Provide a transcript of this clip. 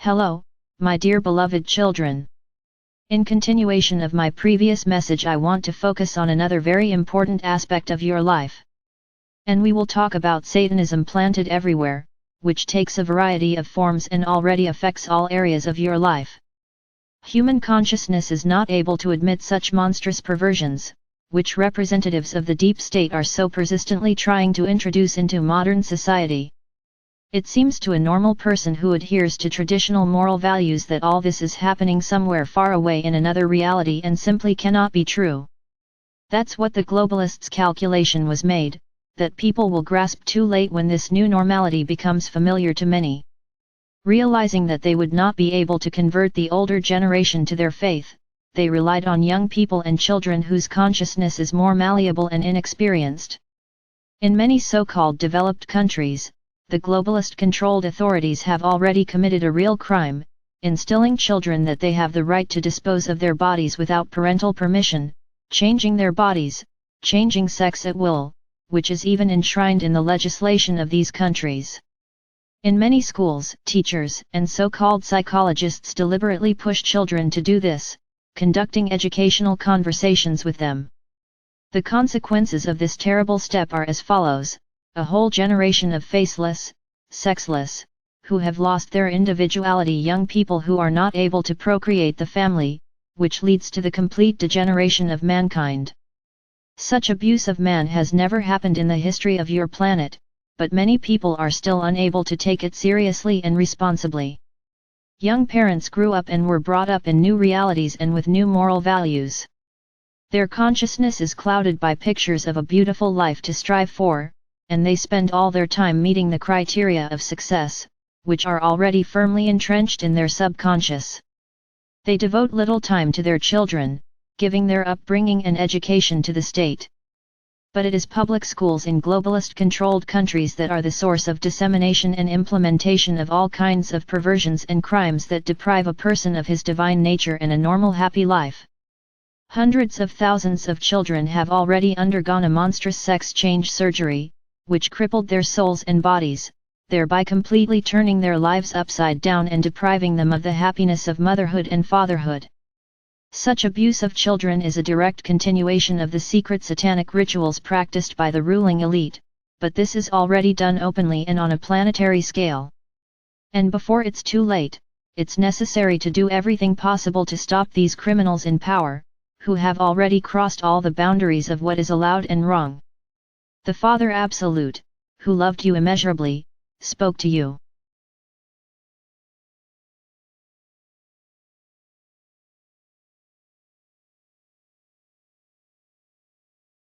Hello, my dear beloved children. In continuation of my previous message, I want to focus on another very important aspect of your life. And we will talk about Satanism planted everywhere, which takes a variety of forms and already affects all areas of your life. Human consciousness is not able to admit such monstrous perversions, which representatives of the deep state are so persistently trying to introduce into modern society. It seems to a normal person who adheres to traditional moral values that all this is happening somewhere far away in another reality and simply cannot be true. That's what the globalists' calculation was made, that people will grasp too late when this new normality becomes familiar to many. Realizing that they would not be able to convert the older generation to their faith, they relied on young people and children whose consciousness is more malleable and inexperienced. In many so-called developed countries, the globalist-controlled authorities have already committed a real crime, instilling children that they have the right to dispose of their bodies without parental permission, changing their bodies, changing sex at will, which is even enshrined in the legislation of these countries. In many schools, teachers and so-called psychologists deliberately push children to do this, conducting educational conversations with them. The consequences of this terrible step are as follows: a whole generation of faceless, sexless, who have lost their individuality, young people who are not able to procreate the family, which leads to the complete degeneration of mankind. Such abuse of man has never happened in the history of your planet, but many people are still unable to take it seriously and responsibly. Young parents grew up and were brought up in new realities and with new moral values. Their consciousness is clouded by pictures of a beautiful life to strive for, and they spend all their time meeting the criteria of success, which are already firmly entrenched in their subconscious. They devote little time to their children, giving their upbringing and education to the state. But it is public schools in globalist-controlled countries that are the source of dissemination and implementation of all kinds of perversions and crimes that deprive a person of his divine nature and a normal happy life. Hundreds of thousands of children have already undergone a monstrous sex change surgery, which crippled their souls and bodies, thereby completely turning their lives upside down and depriving them of the happiness of motherhood and fatherhood. Such abuse of children is a direct continuation of the secret satanic rituals practiced by the ruling elite, but this is already done openly and on a planetary scale. And before it's too late, it's necessary to do everything possible to stop these criminals in power, who have already crossed all the boundaries of what is allowed and wrong. The Father Absolute, who loved you immeasurably, spoke to you.